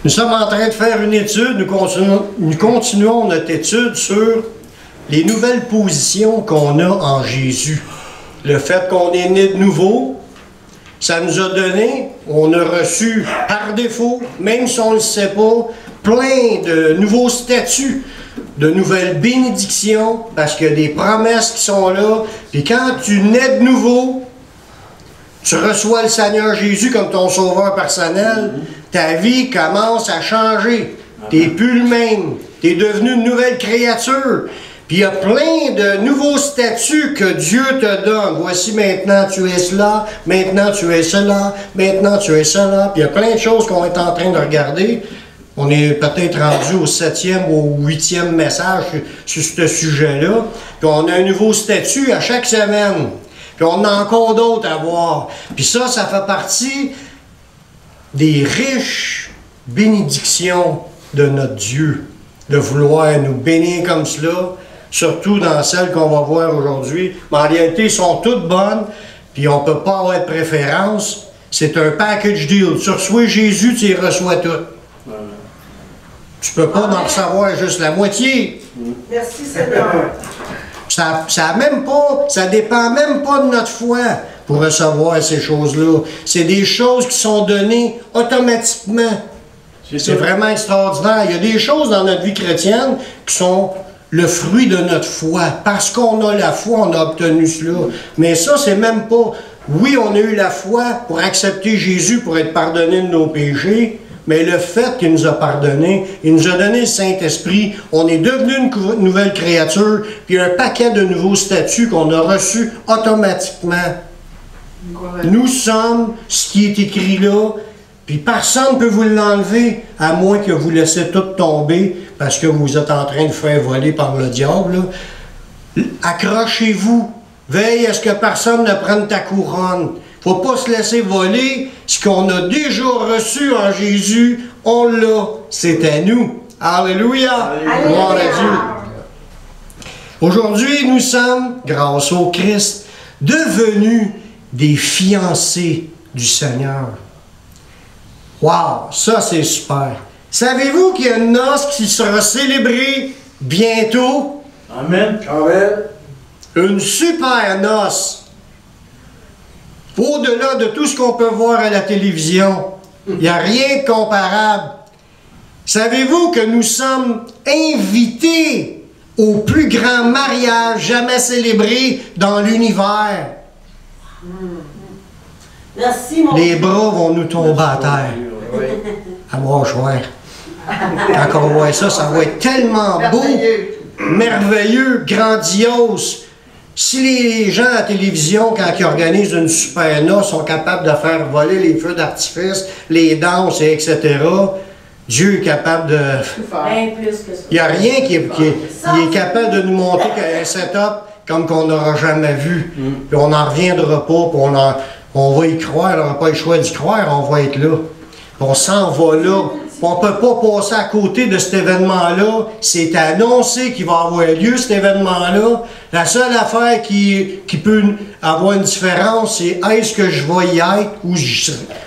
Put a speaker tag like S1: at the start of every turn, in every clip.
S1: Nous sommes en train de faire une étude, nous continuons notre étude sur les nouvelles positions qu'on a en Jésus. Le fait qu'on est né de nouveau, ça nous a donné, on a reçu par défaut, même si on ne le sait pas, plein de nouveaux statuts, de nouvelles bénédictions, parce qu'il y a des promesses qui sont là. Puis quand tu nais de nouveau, tu reçois le Seigneur Jésus comme ton sauveur personnel, ta vie commence à changer. Tu n'es plus le même. Tu es devenu une nouvelle créature. Puis il y a plein de nouveaux statuts que Dieu te donne. Voici maintenant tu es cela, maintenant tu es cela, maintenant tu es cela. Puis il y a plein de choses qu'on est en train de regarder. On est peut-être rendu au 7e ou au 8e message sur ce sujet-là. Puis on a un nouveau statut à chaque semaine. Puis on a encore d'autres à voir. Puis ça fait partie des riches bénédictions de notre Dieu. De vouloir nous bénir comme cela, surtout dans celles qu'on va voir aujourd'hui. Mais en réalité, elles sont toutes bonnes, puis on ne peut pas avoir de préférence. C'est un package deal. Tu reçois Jésus, tu les reçois toutes. Tu ne peux pas en recevoir juste la moitié.
S2: Merci Seigneur.
S1: Ça dépend même pas de notre foi pour recevoir ces choses-là. C'est des choses qui sont données automatiquement. C'est vraiment extraordinaire. Il y a des choses dans notre vie chrétienne qui sont le fruit de notre foi. Parce qu'on a la foi, on a obtenu cela. Mais ça, c'est même pas... Oui, on a eu la foi pour accepter Jésus, pour être pardonné de nos péchés, mais le fait qu'il nous a pardonné, il nous a donné le Saint-Esprit, on est devenu une nouvelle créature, puis un paquet de nouveaux statuts qu'on a reçus automatiquement. Nous sommes ce qui est écrit là, puis personne ne peut vous l'enlever, à moins que vous laissez tout tomber, parce que vous êtes en train de faire voler par le diable. Accrochez-vous, veille à ce que personne ne prenne ta couronne. Il ne faut pas se laisser voler. Ce qu'on a déjà reçu en Jésus, on l'a. C'est à nous. Alléluia! Gloire à Dieu. Aujourd'hui, nous sommes, grâce au Christ, devenus des fiancés du Seigneur. Wow! Ça, c'est super. Savez-vous qu'il y a une noce qui sera célébrée bientôt?
S3: Amen. Amen.
S1: Une super noce. Au-delà de tout ce qu'on peut voir à la télévision, il n'y a rien de comparable. Savez-vous que nous sommes invités au plus grand mariage jamais célébré dans l'univers?
S2: Merci, mon
S1: Les bras vont nous tomber à terre. À voir choix. Quand on voit ça, ça va être tellement beau, merveilleux, grandiose. Si les gens à la télévision, quand ils organisent une super noce, sont capables de faire voler les feux d'artifice, les danses, etc., Dieu est capable de...
S2: Bien plus que ça.
S1: Il n'y a rien qui est capable de nous montrer un setup comme qu'on n'aura jamais vu. Puis on n'en reviendra pas, puis on va y croire, on n'aura pas le choix d'y croire, on va être là. On s'en va là. On ne peut pas passer à côté de cet événement-là. C'est annoncé qu'il va avoir lieu, cet événement-là. La seule affaire qui peut avoir une différence, c'est est-ce que je vais y être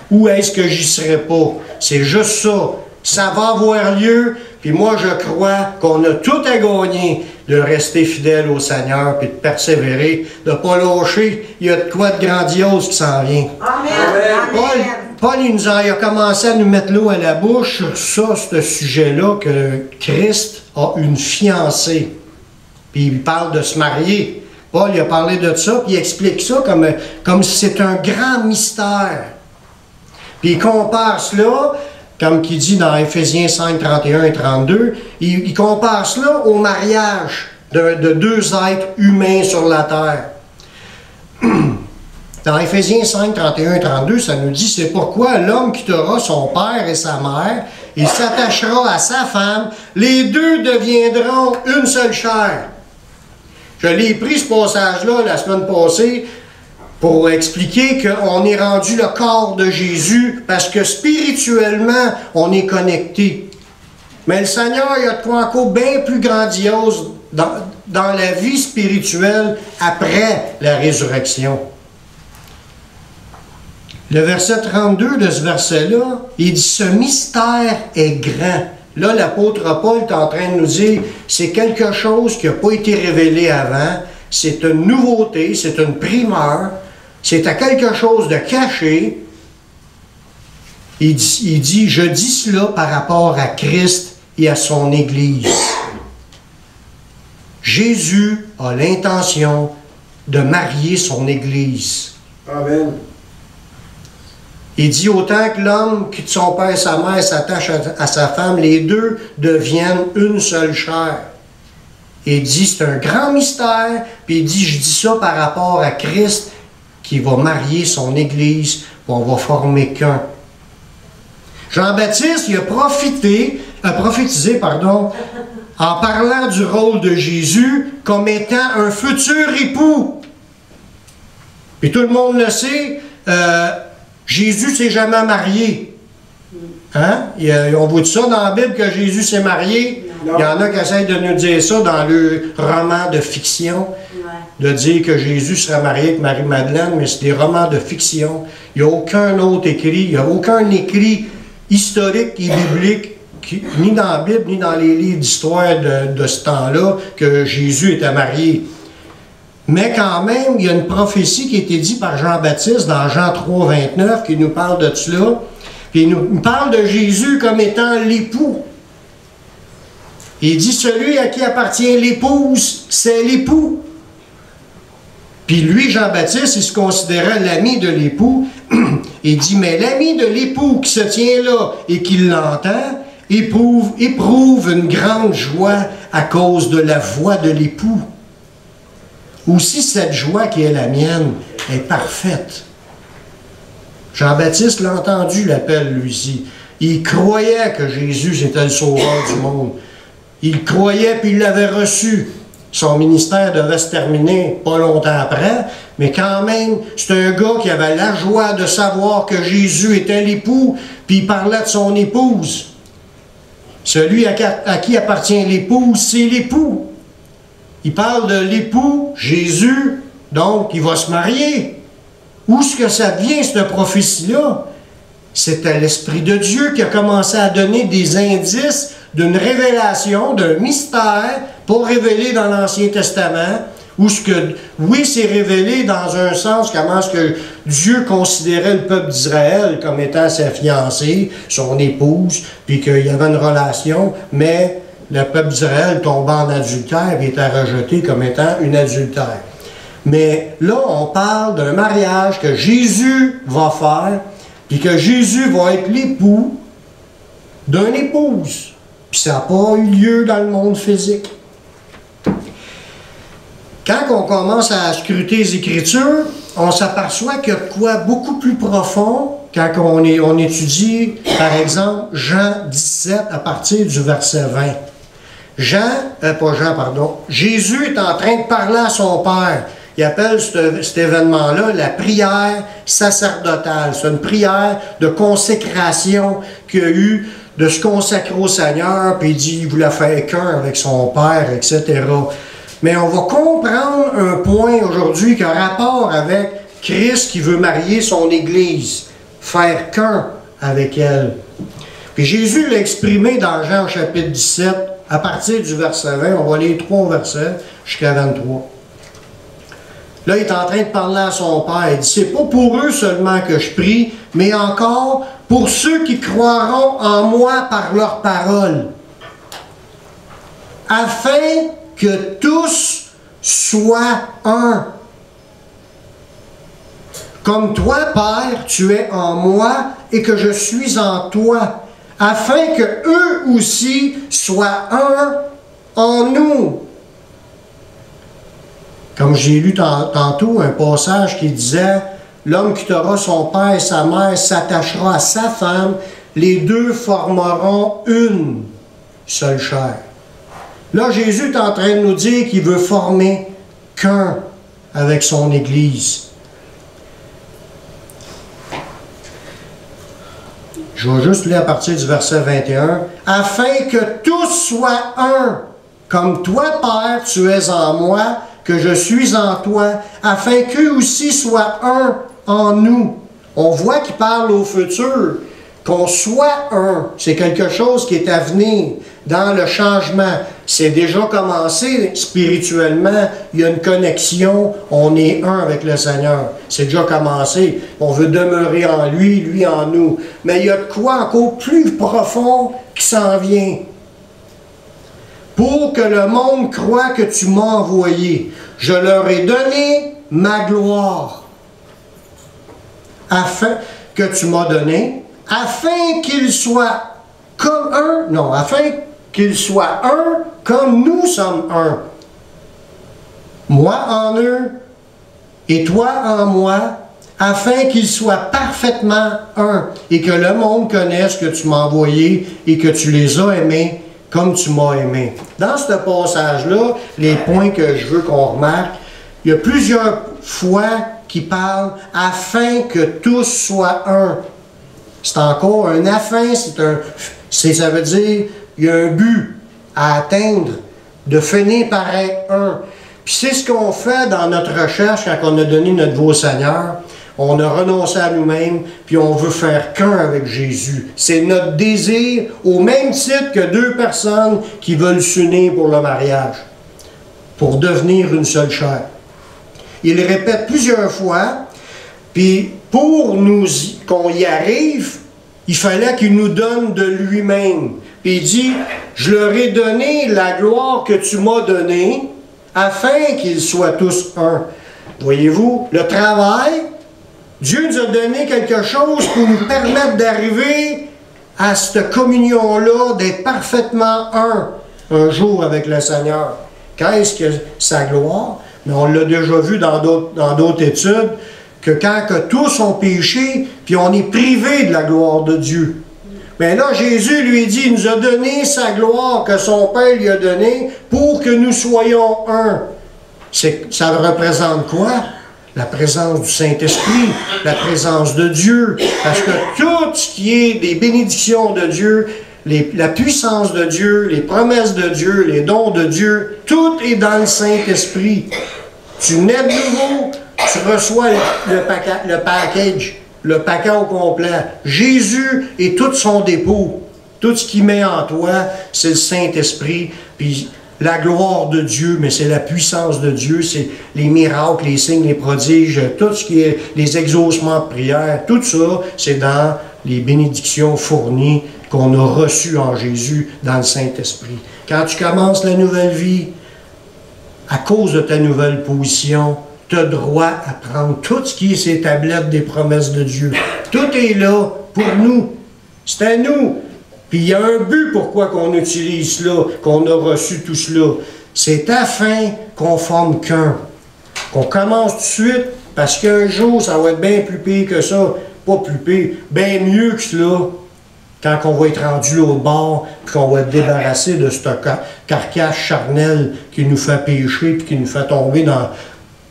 S1: ou est-ce que j'y serai pas. C'est juste ça. Ça va avoir lieu, puis moi je crois qu'on a tout à gagner de rester fidèle au Seigneur, puis de persévérer, de ne pas lâcher. Il y a de quoi de grandiose qui s'en vient.
S2: Amen.
S1: Paul il a commencé à nous mettre l'eau à la bouche sur ça, ce sujet-là, que Christ a une fiancée. Puis il parle de se marier. Paul il a parlé de ça, puis il explique ça comme si c'est un grand mystère. Puis il compare cela, comme il dit dans Éphésiens 5, 31 et 32, il compare cela au mariage de deux êtres humains sur la terre. Dans Éphésiens 5, 31 et 32, ça nous dit, c'est pourquoi l'homme quittera son père et sa mère, il s'attachera à sa femme, les deux deviendront une seule chair. Je l'ai pris ce passage-là la semaine passée pour expliquer qu'on est rendu le corps de Jésus parce que spirituellement, on est connecté. Mais le Seigneur, il y a de quoi encore bien plus grandiose dans la vie spirituelle après la résurrection. Le verset 32 de ce verset-là, il dit « Ce mystère est grand ». Là, l'apôtre Paul est en train de nous dire « C'est quelque chose qui n'a pas été révélé avant, c'est une nouveauté, c'est une primeur, c'est à quelque chose de caché. » Il dit « Je dis cela par rapport à Christ et à son Église. » Jésus a l'intention de marier son Église.
S3: Amen.
S1: Il dit autant que l'homme quitte son père et sa mère s'attache à sa femme, les deux deviennent une seule chair. Il dit c'est un grand mystère, puis il dit je dis ça par rapport à Christ qui va marier son Église, puis on va former qu'un. Jean-Baptiste, il a prophétisé, en parlant du rôle de Jésus comme étant un futur époux. Puis tout le monde le sait, Jésus ne s'est jamais marié. Hein? On vous dit ça dans la Bible que Jésus s'est marié. Non. Il y en a qui essayent de nous dire ça dans le roman de fiction, de dire que Jésus serait marié avec Marie-Madeleine, mais c'est des romans de fiction. Il n'y a aucun autre écrit, il n'y a aucun écrit historique et biblique, ni dans la Bible, ni dans les livres d'histoire de ce temps-là, que Jésus était marié. Mais quand même, il y a une prophétie qui a été dite par Jean-Baptiste dans Jean 3, 29, qui nous parle de cela. Puis il nous parle de Jésus comme étant l'époux. Il dit, celui à qui appartient l'épouse, c'est l'époux. Puis lui, Jean-Baptiste, il se considérait l'ami de l'époux. Il dit, mais l'ami de l'époux qui se tient là et qui l'entend, éprouve une grande joie à cause de la voix de l'époux. Aussi, cette joie qui est la mienne est parfaite. Jean-Baptiste l'a entendu, l'appel, lui-ci. Il croyait que Jésus était le sauveur du monde. Il croyait, puis il l'avait reçu. Son ministère devait se terminer pas longtemps après, mais quand même, c'est un gars qui avait la joie de savoir que Jésus était l'époux, puis il parlait de son épouse. Celui à qui appartient l'épouse, c'est l'époux. Il parle de l'époux, Jésus, donc il va se marier. Où est-ce que ça vient, cette prophétie-là? C'était l'Esprit de Dieu qui a commencé à donner des indices d'une révélation, d'un mystère, pas révélé dans l'Ancien Testament, où ce que, oui, c'est révélé dans un sens, comment est-ce que Dieu considérait le peuple d'Israël comme étant sa fiancée, son épouse, puis qu'il y avait une relation, mais le peuple d'Israël tombait en adultère et était rejeté comme étant une adultère. Mais là, on parle d'un mariage que Jésus va faire, puis que Jésus va être l'époux d'une épouse. Puis ça n'a pas eu lieu dans le monde physique. Quand on commence à scruter les Écritures, on s'aperçoit qu'il y a de quoi beaucoup plus profond quand on étudie, par exemple, Jean 17 à partir du verset 20. Jésus est en train de parler à son Père. Il appelle cet événement-là la prière sacerdotale. C'est une prière de consécration qu'il y a eu, de se consacrer au Seigneur, puis il dit qu'il voulait faire qu'un avec son Père, etc. Mais on va comprendre un point aujourd'hui qui a rapport avec Christ qui veut marier son Église, faire qu'un avec elle. Puis Jésus l'a exprimé dans Jean chapitre 17, à partir du verset 20, on va lire 3 versets jusqu'à 23. Là, il est en train de parler à son Père. Il dit, c'est pas pour eux seulement que je prie, mais encore pour ceux qui croiront en moi par leur parole, afin que tous soient un. Comme toi, Père, tu es en moi et que je suis en toi, afin que eux aussi soient un en nous. Comme j'ai lu tantôt un passage qui disait « L'homme quittera son père et sa mère, s'attachera à sa femme, les deux formeront une seule chair. » Là, Jésus est en train de nous dire qu'il veut former qu'un avec son Église. Je vais juste lire à partir du verset 21. « Afin que tous soient un, comme toi, Père, tu es en moi, que je suis en toi, afin qu'eux aussi soient un en nous, On voit qu'il parle au futur, qu'on soit un. C'est quelque chose qui est à venir dans le changement. C'est déjà commencé spirituellement. Il y a une connexion. On est un avec le Seigneur. C'est déjà commencé. On veut demeurer en lui, lui en nous. Mais il y a de quoi encore plus profond qui s'en vient. Pour que le monde croie que tu m'as envoyé, je leur ai donné ma gloire. Afin que tu m'as donné, afin qu'ils soient comme un, non, afin qu'ils soient un comme nous sommes un. Moi en eux et toi en moi, afin qu'ils soient parfaitement un et que le monde connaisse que tu m'as envoyé et que tu les as aimés comme tu m'as aimé. Dans ce passage-là, les points que je veux qu'on remarque, il y a plusieurs fois qui parlent afin que tous soient un. C'est encore un afin, ça veut dire il y a un but à atteindre, de finir par être un. Puis c'est ce qu'on fait dans notre recherche quand on a donné notre vie au Seigneur. On a renoncé à nous-mêmes, puis on veut faire qu'un avec Jésus. C'est notre désir, au même titre que deux personnes qui veulent s'unir pour le mariage, pour devenir une seule chair. Il répète plusieurs fois, puis pour qu'on y arrive, il fallait qu'il nous donne de lui-même. Puis il dit, je leur ai donné la gloire que tu m'as donnée, afin qu'ils soient tous un. Voyez-vous, le travail, Dieu nous a donné quelque chose pour nous permettre d'arriver à cette communion-là, d'être parfaitement un jour avec le Seigneur. Qu'est-ce que sa gloire? Mais on l'a déjà vu dans d'autres études, que quand que tous ont péché, puis on est privé de la gloire de Dieu. Mais là, Jésus lui dit, il nous a donné sa gloire que son Père lui a donnée pour que nous soyons un. Ça représente quoi? La présence du Saint-Esprit, la présence de Dieu. Parce que tout ce qui est des bénédictions de Dieu, la puissance de Dieu, les promesses de Dieu, les dons de Dieu, tout est dans le Saint-Esprit. Tu nais de nouveau, tu reçois le package, le paquet au complet. Jésus et tout son dépôt, tout ce qu'il met en toi, c'est le Saint-Esprit. Puis la gloire de Dieu, mais c'est la puissance de Dieu, c'est les miracles, les signes, les prodiges, tout ce qui est les exaucements de prière, tout ça, c'est dans les bénédictions fournies qu'on a reçues en Jésus dans le Saint-Esprit. Quand tu commences la nouvelle vie, à cause de ta nouvelle position, tu as droit à prendre tout ce qui est ces tablettes des promesses de Dieu. Tout est là pour nous. C'est à nous. Puis il y a un but pourquoi qu'on utilise cela, qu'on a reçu tout cela. C'est afin qu'on forme qu'un. Qu'on commence tout de suite, parce qu'un jour, ça va être bien plus pire que ça. Pas plus pire, bien mieux que cela. Quand on va être rendu l'autre bord, puis qu'on va être débarrassé de cette carcasse charnelle qui nous fait pécher, puis qui nous fait tomber dans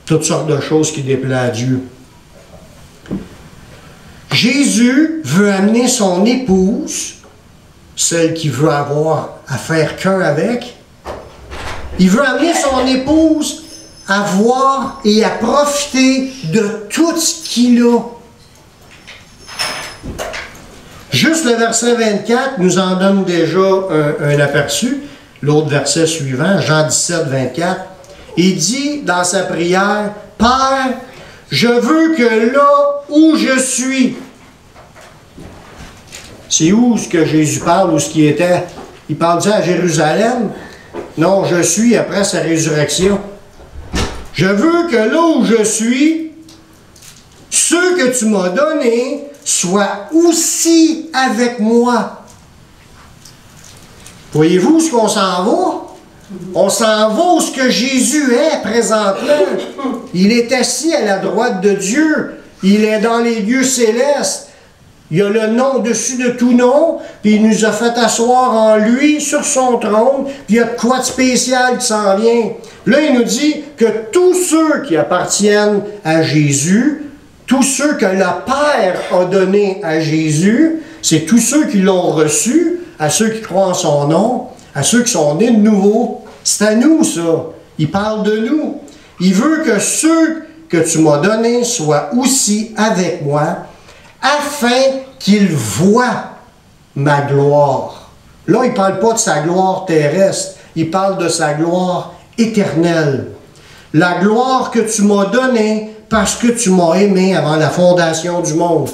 S1: toutes sortes de choses qui déplaisent à Dieu. Jésus veut amener son épouse, celle qui veut avoir à faire qu'un avec. Il veut amener son épouse à voir et à profiter de tout ce qu'il a. Juste le verset 24 nous en donne déjà un aperçu. L'autre verset suivant, Jean 17, 24. Il dit dans sa prière, « Père, je veux que là où je suis... » C'est où ce que Jésus parle, où ce qui était? Il parle-tu à Jérusalem? Non, je suis après sa résurrection. Je veux que là où je suis, ceux que tu m'as donnés soient aussi avec moi. Voyez-vous ce qu'on s'en va? On s'en va où ce que Jésus est présentement. Il est assis à la droite de Dieu. Il est dans les lieux célestes. Il y a le nom au-dessus de tout nom, puis il nous a fait asseoir en lui, sur son trône, puis il y a de quoi de spécial qui s'en vient. Là, il nous dit que tous ceux qui appartiennent à Jésus, tous ceux que le Père a donné à Jésus, c'est tous ceux qui l'ont reçu, à ceux qui croient en son nom, à ceux qui sont nés de nouveau. C'est à nous, ça. Il parle de nous. Il veut que ceux que tu m'as donnés soient aussi avec moi, afin qu'il voie ma gloire. Là, il ne parle pas de sa gloire terrestre, il parle de sa gloire éternelle. La gloire que tu m'as donnée parce que tu m'as aimé avant la fondation du monde.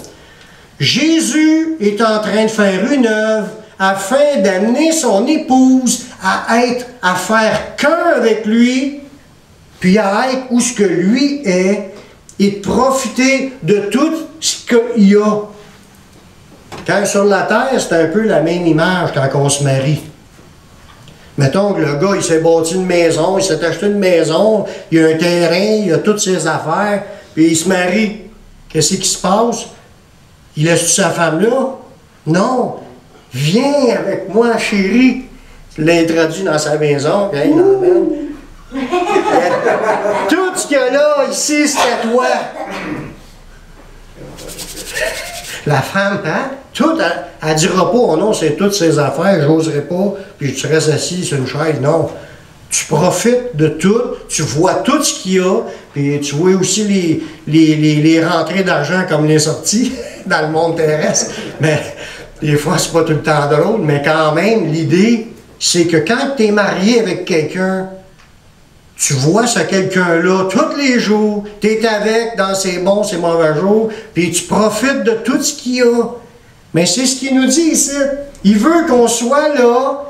S1: Jésus est en train de faire une œuvre afin d'amener son épouse à faire qu'un avec lui, puis à être où ce que lui est, et de profiter de tout ce qu'il y a. Quand sur la terre, c'est un peu la même image quand on se marie. Mettons que le gars, il s'est bâti une maison, il s'est acheté une maison, il a un terrain, il a toutes ses affaires, puis il se marie. Qu'est-ce qui se passe? Il laisse sa femme là? Non. Viens avec moi, chérie. Il l'a introduit dans sa maison, puis il l'emmène. Tout ce qu'il y a là, ici, c'est à toi. La femme, hein? Tout, elle ne dira pas, oh non, c'est toutes ses affaires, j'oserais pas, puis tu restes assis sur une chaise. Non. Tu profites de tout, tu vois tout ce qu'il y a, puis tu vois aussi les rentrées d'argent comme les sorties dans le monde terrestre. Mais des fois, c'est pas tout le temps drôle, mais quand même, l'idée, c'est que quand tu es marié avec quelqu'un, tu vois ce quelqu'un-là tous les jours, tu es avec dans ses bons, ses mauvais jours, puis tu profites de tout ce qu'il y a. Mais c'est ce qu'il nous dit ici. Il veut qu'on soit là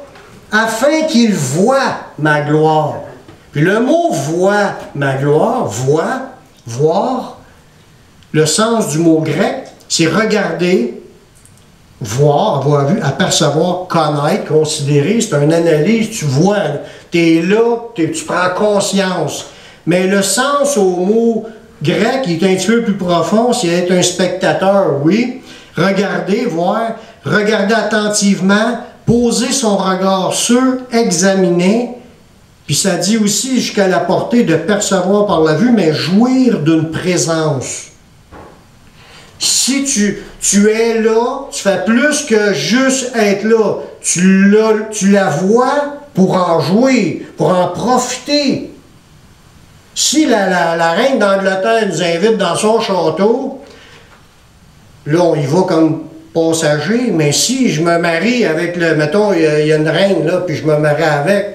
S1: afin qu'il voie ma gloire. Puis le mot « voie ma gloire », voir, le sens du mot grec, c'est regarder, voir, avoir vu, apercevoir, connaître, considérer, c'est une analyse, tu vois, tu es là, tu prends conscience. Mais le sens au mot grec, il est un petit peu plus profond, c'est être un spectateur, oui. Regarder, voir, regarder attentivement, poser son regard sur, examiner, puis ça dit aussi jusqu'à la portée de percevoir par la vue, mais jouir d'une présence. Si tu es là, tu fais plus que juste être là. Tu la vois pour en jouir, pour en profiter. Si la reine d'Angleterre nous invite dans son château, là, on y va comme passager, mais si je me marie avec mettons, il y a une reine, là, puis je me marie avec,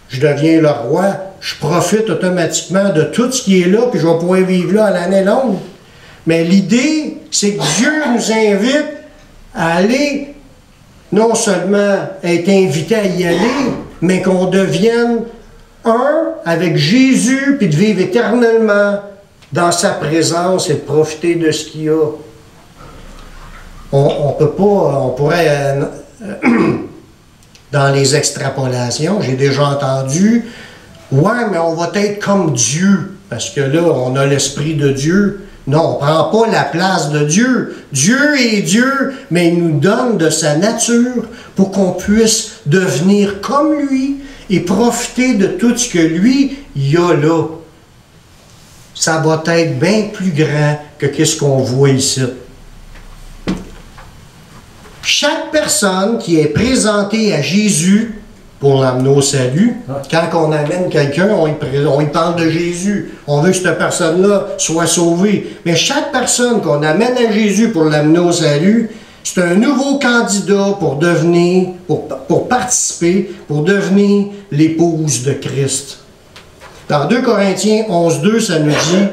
S1: je deviens le roi, je profite automatiquement de tout ce qui est là, puis je vais pouvoir vivre là à l'année longue. Mais l'idée, c'est que Dieu nous invite à aller, non seulement être invité à y aller, mais qu'on devienne un avec Jésus, puis de vivre éternellement dans sa présence et de profiter de ce qu'il y a. On peut pas, on pourrait, dans les extrapolations, j'ai déjà entendu, ouais, mais on va être comme Dieu, parce que là, on a l'Esprit de Dieu. Non, on ne prend pas la place de Dieu. Dieu est Dieu, mais il nous donne de sa nature pour qu'on puisse devenir comme lui et profiter de tout ce que lui, il y a là. Ça va être bien plus grand que ce qu'on voit ici. Chaque personne qui est présentée à Jésus pour l'amener au salut, quand on amène quelqu'un, on y parle de Jésus. On veut que cette personne-là soit sauvée. Mais chaque personne qu'on amène à Jésus pour l'amener au salut, c'est un nouveau candidat pour devenir, pour participer, pour devenir l'épouse de Christ. Dans 2 Corinthiens 11:2, ça nous dit,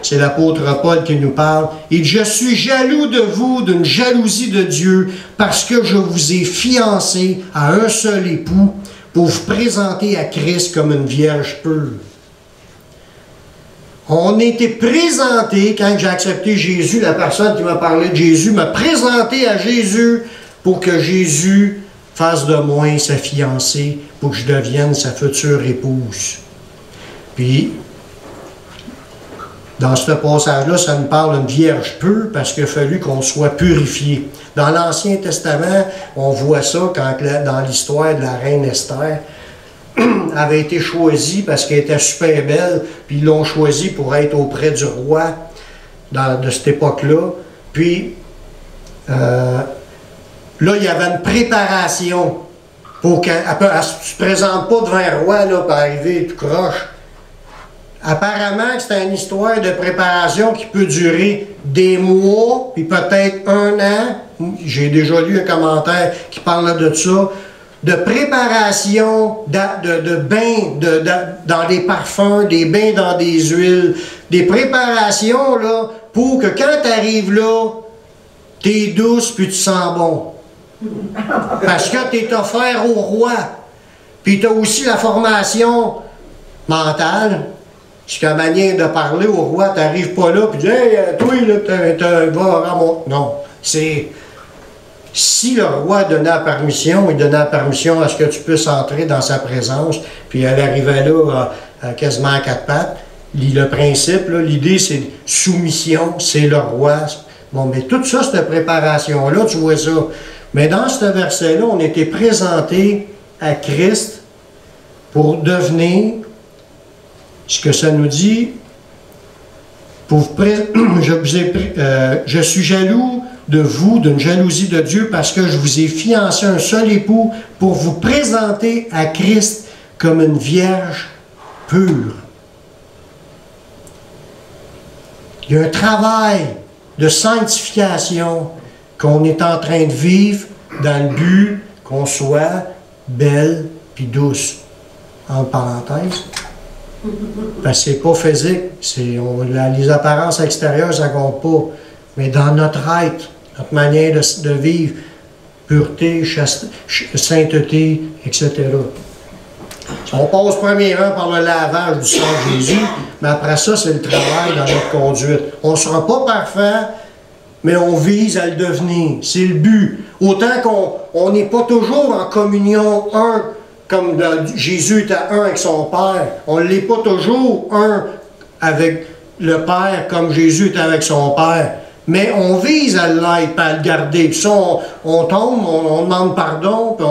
S1: c'est l'apôtre Paul qui nous parle, « Et je suis jaloux de vous d'une jalousie de Dieu, parce que je vous ai fiancé à un seul époux, pour vous présenter à Christ comme une vierge pure. » On était présenté, quand j'ai accepté Jésus, la personne qui m'a parlé de Jésus m'a présenté à Jésus pour que Jésus fasse de moi sa fiancée, pour que je devienne sa future épouse. Puis, dans ce passage-là, ça nous parle d'une vierge pure parce qu'il a fallu qu'on soit purifié. Dans l'Ancien Testament, on voit ça quand, dans l'histoire de la reine Esther, avait été choisie parce qu'elle était super belle, puis ils l'ont choisie pour être auprès du roi de cette époque-là. Puis, là, il y avait une préparation pour qu'elle ne se présente pas devant un roi là, pour arriver tout croche. apparemment que c'est une histoire de préparation qui peut durer des mois, puis peut-être un an. J'ai déjà lu un commentaire qui parle de ça. De préparation, de bains dans des parfums, des bains dans des huiles, des préparations là, pour que quand tu arrives là, tu es douce puis tu sens bon. Parce que tu es offert au roi. Puis tu as aussi la formation mentale. Jusqu'à manière de parler au roi, tu n'arrives pas là, puis tu dis, hey, toi, là, va ramasser. Non, c'est. Si le roi donnait la permission, il donnait la permission à ce que tu puisses entrer dans sa présence, puis elle arrivait là quasiment à quatre pattes. Le principe, l'idée, c'est soumission, c'est le roi. Bon, mais tout ça, cette préparation-là, tu vois ça. Mais dans ce verset-là, on était présenté à Christ pour devenir, ce que ça nous dit, je suis jaloux de vous, d'une jalousie de Dieu, parce que je vous ai fiancé un seul époux pour vous présenter à Christ comme une vierge pure. Il y a un travail de sanctification qu'on est en train de vivre dans le but qu'on soit belle puis douce. En parenthèse. Parce que c'est pas physique, les apparences extérieures, ça compte pas. Mais dans notre être, notre manière de vivre, pureté, sainteté, etc. On passe premièrement par le lavage du sang de Jésus, mais après ça, c'est le travail dans notre conduite. On ne sera pas parfait, mais on vise à le devenir. C'est le but. Autant qu'on n'est pas toujours en communion un, comme Jésus était un avec son Père. On ne l'est pas toujours un avec le Père comme Jésus était avec son Père. Mais on vise à l'être, à le garder. Puis ça, on tombe, on demande pardon, puis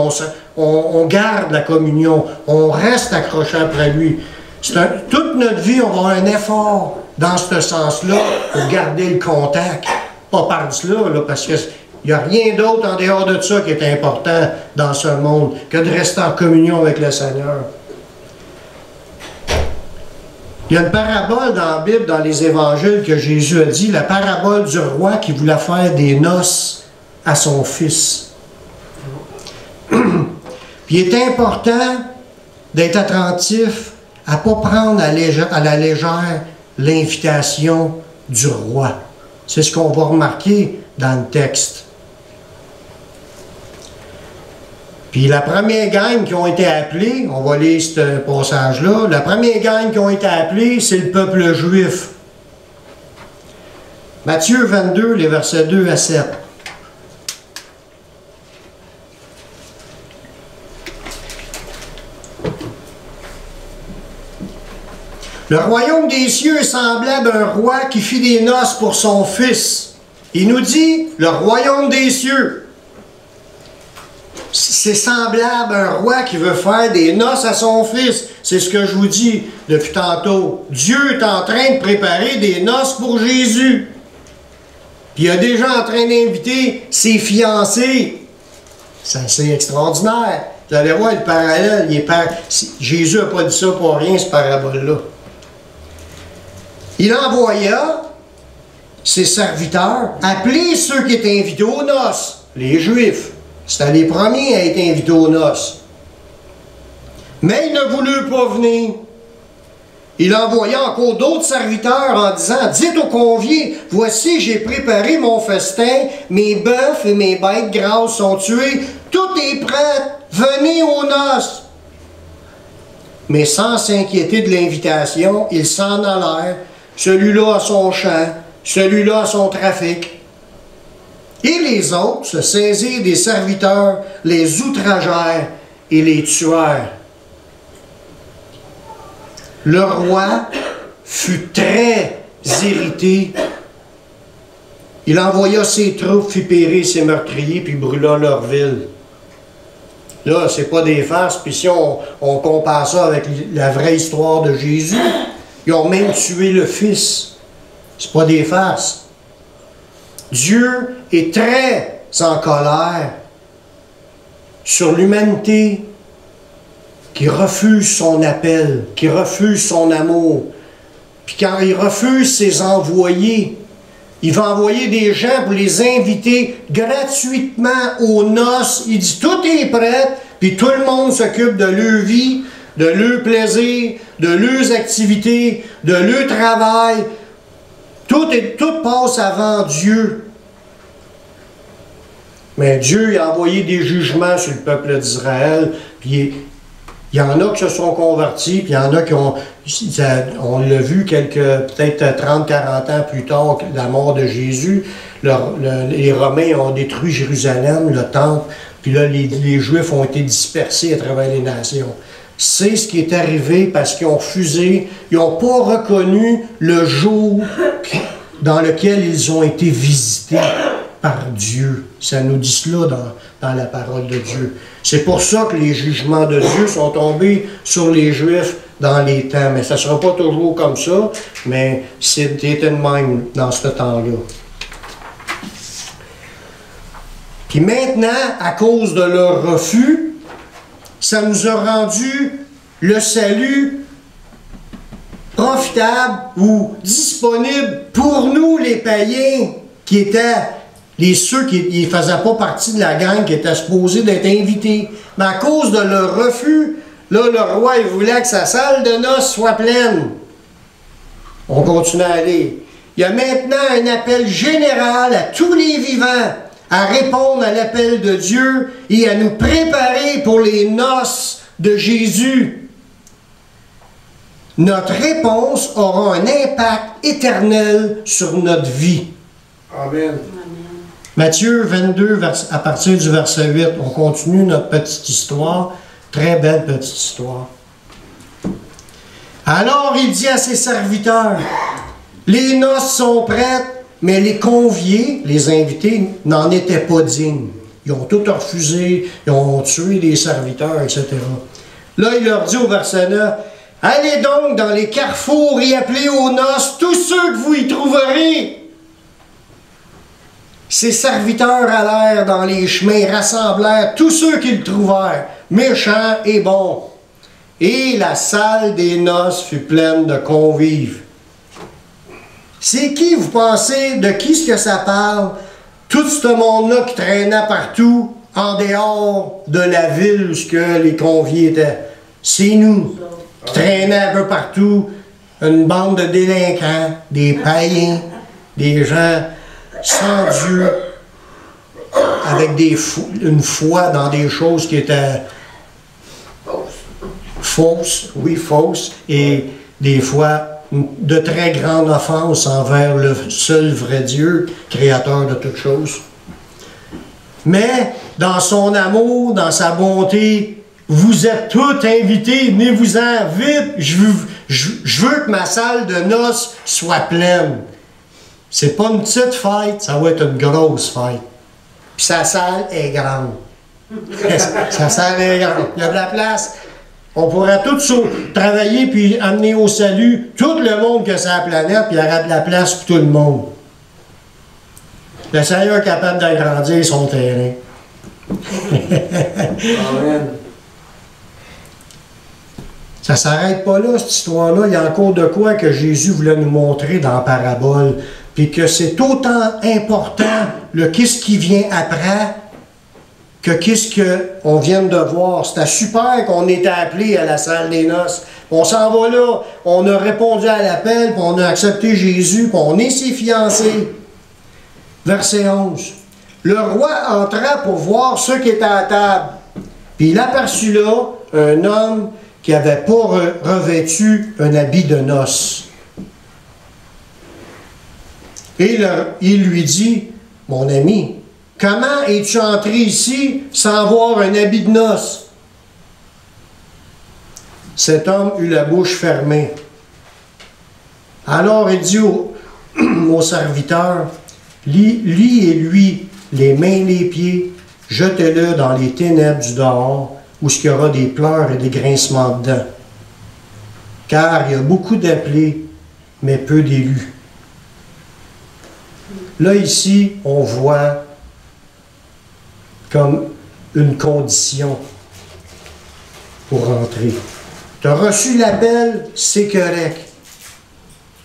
S1: on garde la communion. On reste accroché après lui. Toute notre vie, on va avoir un effort dans ce sens-là pour garder le contact. Pas par-delà, parce qu'il n'y a rien d'autre en dehors de ça qui est important dans ce monde que de rester en communion avec le Seigneur. Il y a une parabole dans la Bible, dans les évangiles, que Jésus a dit, la parabole du roi qui voulait faire des noces à son fils. Puis il est important d'être attentif à ne pas prendre à la légère l'invitation du roi. C'est ce qu'on va remarquer dans le texte. Puis la première gang qui ont été appelés, on va lire ce passage-là, la première gang qui ont été appelés, c'est le peuple juif. Matthieu 22, les versets 2 à 7. Le royaume des cieux est semblable à un roi qui fit des noces pour son fils. Il nous dit, le royaume des cieux. C'est semblable à un roi qui veut faire des noces à son fils. C'est ce que je vous dis depuis tantôt. Dieu est en train de préparer des noces pour Jésus. Puis il est déjà en train d'inviter ses fiancés. C'est extraordinaire. Vous allez voir le parallèle. Jésus n'a pas dit ça pour rien, ce parabole-là. Il envoya ses serviteurs appeler ceux qui étaient invités aux noces, les Juifs. C'était les premiers à être invités aux noces. Mais ils ne voulurent pas venir. Il envoya encore d'autres serviteurs en disant, dites aux conviés, voici j'ai préparé mon festin, mes bœufs et mes bêtes grasses sont tués, tout est prêt, venez aux noces. Mais sans s'inquiéter de l'invitation, ils s'en allèrent, celui-là à son champ, celui-là à son trafic. Et les autres se saisirent des serviteurs, les outragèrent et les tuèrent. Le roi fut très irrité. Il envoya ses troupes, fit périr ses meurtriers, puis brûla leur ville. Là, c'est pas des farces, puis si on compare ça avec la vraie histoire de Jésus, ils ont même tué le Fils. C'est pas des farces. Dieu est très en colère sur l'humanité qui refuse son appel, qui refuse son amour. puis quand il refuse ses envoyés, il va envoyer des gens pour les inviter gratuitement aux noces. Il dit, tout est prêt, puis tout le monde s'occupe de leur vie, de leur plaisir, de leurs activités, de leur travail. Tout passe avant Dieu. Mais Dieu a envoyé des jugements sur le peuple d'Israël, puis il y en a qui se sont convertis, puis il y en a qui ont... On l'a vu peut-être 30-40 ans plus tard, la mort de Jésus, les Romains ont détruit Jérusalem, le temple, puis là, les Juifs ont été dispersés à travers les nations. C'est ce qui est arrivé parce qu'ils ont refusé, ils n'ont pas reconnu le jour dans lequel ils ont été visités par Dieu. Ça nous dit cela dans la parole de Dieu. C'est pour ça que les jugements de Dieu sont tombés sur les Juifs dans les temps. Mais ça ne sera pas toujours comme ça, mais c'était de même dans ce temps-là. Puis maintenant, à cause de leur refus, ça nous a rendu le salut profitable ou disponible pour nous, les païens, qui étaient ceux qui ne faisaient pas partie de la gang qui étaient supposés d'être invités. Mais à cause de leur refus, là, le roi, il voulait que sa salle de noces soit pleine. On continue à aller. Il y a maintenant un appel général à tous les vivants à répondre à l'appel de Dieu et à nous préparer pour les noces de Jésus. Notre réponse aura un impact éternel sur notre vie.
S3: Amen.
S1: Matthieu 22, à partir du verset 8, on continue notre petite histoire, très belle petite histoire. Alors il dit à ses serviteurs, les noces sont prêtes, mais les conviés, les invités, n'en étaient pas dignes. Ils ont tout refusé, ils ont tué les serviteurs, etc. Là, il leur dit au verset 9, « Allez donc dans les carrefours et appelez aux noces tous ceux que vous y trouverez. » Ses serviteurs allèrent dans les chemins, rassemblèrent tous ceux qu'ils trouvèrent, méchants et bons. Et la salle des noces fut pleine de convives. C'est qui, vous pensez, de qui est-ce que ça parle? Tout ce monde-là qui traînait partout, en dehors de la ville où les conviés étaient. C'est nous, qui traînaient un peu partout, une bande de délinquants, des païens, des gens sans Dieu, avec une foi dans des choses qui étaient fausses, et des fois de très grandes offenses envers le seul vrai Dieu, créateur de toutes choses. Mais dans son amour, dans sa bonté, vous êtes tous invités, venez-vous-en vite, je veux que ma salle de noces soit pleine. C'est pas une petite fête, ça va être une grosse fête. Puis sa salle est grande. Sa salle est grande. Il y a de la place. On pourrait tous travailler puis amener au salut tout le monde que c'est la planète, puis il y aura de la place pour tout le monde. Le Seigneur est capable d'agrandir son terrain.
S3: Amen.
S1: Ça ne s'arrête pas là, cette histoire-là. Il y a encore de quoi que Jésus voulait nous montrer dans la parabole. Puis que c'est autant important le qu'est-ce qui vient après que qu'est-ce qu'on vient de voir. C'était super qu'on était appelé à la salle des noces. On s'en va là, on a répondu à l'appel, puis on a accepté Jésus, puis on est ses fiancés. Verset 11. Le roi entra pour voir ceux qui étaient à table. Puis il aperçut là un homme qui n'avait pas revêtu un habit de noces. Et il lui dit, « Mon ami, comment es-tu entré ici sans avoir un habit de noces? » Cet homme eut la bouche fermée. Alors il dit au serviteur, « Liez-lui les mains et les pieds, jetez-le dans les ténèbres du dehors, où il y aura des pleurs et des grincements dedans. Car il y a beaucoup d'appelés, mais peu d'élus. » Là, ici, on voit comme une condition pour rentrer. Tu as reçu l'appel, c'est correct.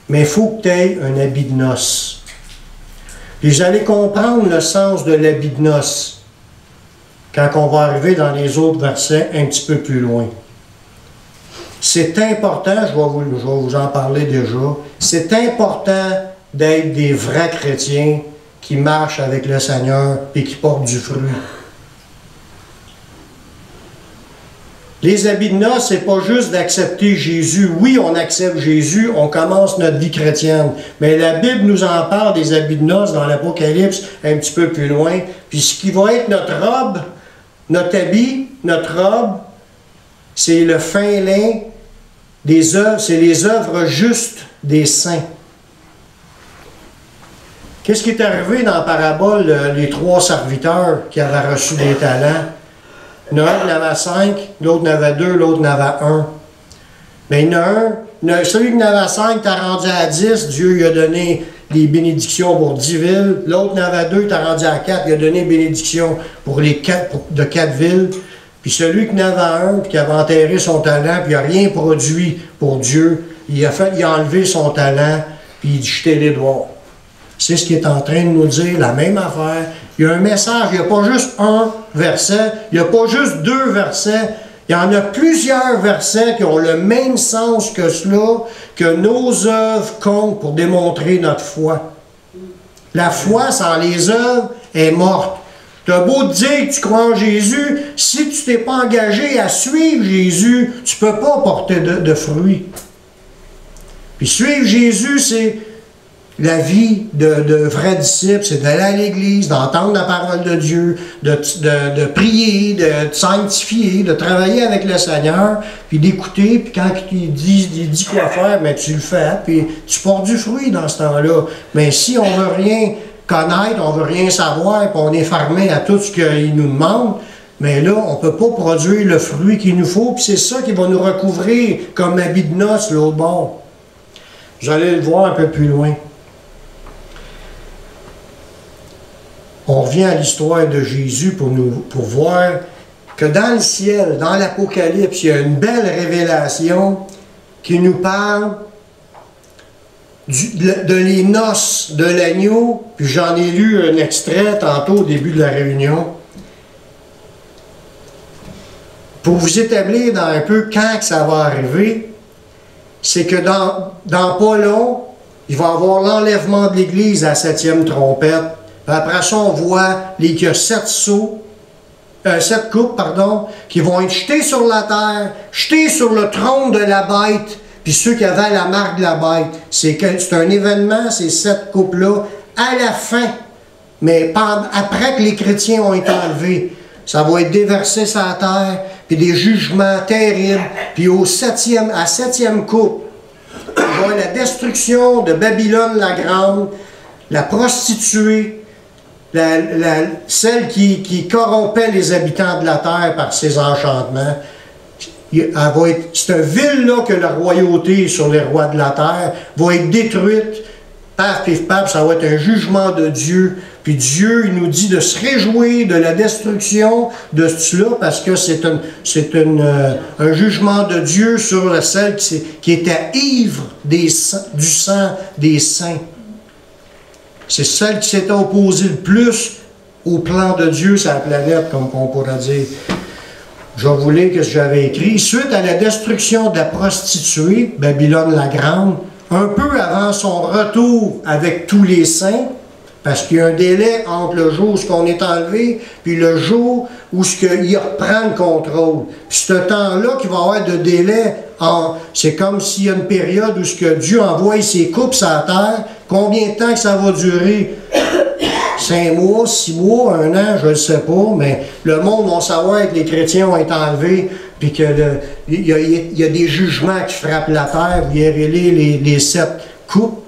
S1: mais il faut que tu aies un habit de noces. Puis vous allez comprendre le sens de l'habit de noces quand on va arriver dans les autres versets un petit peu plus loin. C'est important, je vais vous en parler déjà, c'est important d'être des vrais chrétiens qui marchent avec le Seigneur et qui portent du fruit. Les habits de noces, c'est pas juste d'accepter Jésus. Oui, on accepte Jésus, on commence notre vie chrétienne. Mais la Bible nous en parle des habits de noces dans l'Apocalypse un petit peu plus loin. Puis ce qui va être notre robe, notre habit, notre robe, c'est le fin lin des œuvres, c'est les œuvres justes des saints. Qu'est-ce qui est arrivé dans la parabole, les 3 serviteurs qui avaient reçu des talents? Il y en a un qui en avait 5, l'autre en avait 2, l'autre en avait 1. Mais il y en a un, celui qui en avait 5 t'a rendu à 10, Dieu lui a donné des bénédictions pour 10 villes. L'autre en avait 2, t'a rendu à 4, il a donné bénédiction pour les 4 villes. Puis celui qui en avait 1, puis qui avait enterré son talent, puis il n'a rien produit pour Dieu, il a enlevé son talent, puis il dit jetez-les dehors. C'est ce qu'il est en train de nous dire, la même affaire. Il y a un message, il n'y a pas juste un verset, il n'y a pas juste 2 versets, il y en a plusieurs versets qui ont le même sens que cela, que nos œuvres comptent pour démontrer notre foi. La foi sans les œuvres est morte. Tu as beau te dire que tu crois en Jésus, si tu t'es pas engagé à suivre Jésus, tu ne peux pas porter de fruits. Puis suivre Jésus, c'est la vie de vrais disciples, c'est d'aller à l'église, d'entendre la parole de Dieu, de prier, de sanctifier, de travailler avec le Seigneur, puis d'écouter, puis quand il dit quoi faire, mais tu le fais, puis tu portes du fruit dans ce temps-là. Mais si on ne veut rien connaître, on ne veut rien savoir, puis on est fermé à tout ce qu'il nous demande, mais là, on ne peut pas produire le fruit qu'il nous faut, puis c'est ça qui va nous recouvrir comme habit de noces, l'autre bord. Vous allez le voir un peu plus loin. On revient à l'histoire de Jésus pour voir que dans le ciel, dans l'Apocalypse, il y a une belle révélation qui nous parle de les noces de l'agneau. Puis j'en ai lu un extrait tantôt au début de la réunion. Pour vous établir dans un peu quand que ça va arriver, c'est que dans pas long, il va y avoir l'enlèvement de l'Église à la 7e trompette. Après ça, on voit qu'il y a 7 coupes, qui vont être jetées sur la terre, jetées sur le trône de la bête, puis ceux qui avaient la marque de la bête. C'est un événement, ces 7 coupes-là, à la fin, mais après que les chrétiens ont été enlevés. Ça va être déversé sur la terre, puis des jugements terribles, puis à 7e coupe, il va y avoir la destruction de Babylone la Grande, la prostituée, celle qui corrompait les habitants de la terre par ses enchantements. Cette ville-là que la royauté sur les rois de la terre va être détruite. Paf, pif, paf, ça va être un jugement de Dieu. Puis Dieu, il nous dit de se réjouir de la destruction de cela parce que c'est un jugement de Dieu sur celle qui était ivre du sang des saints. C'est celle qui s'était opposée le plus au plan de Dieu sur la planète, comme on pourrait dire. Je vais vous lire ce que j'avais écrit. Suite à la destruction de la prostituée, Babylone la Grande, un peu avant son retour avec tous les saints, parce qu'il y a un délai entre le jour où on est enlevé, puis le jour où il reprend le contrôle. Puis ce temps-là qu'il va y avoir de délai, c'est comme s'il y a une période où Dieu envoie ses coupes sur la terre. Combien de temps que ça va durer? 5 mois, 6 mois, 1 an, je ne sais pas, mais le monde va savoir que les chrétiens ont été enlevés, puis qu'il y a des jugements qui frappent la terre. Vous verrez les 7 coupes,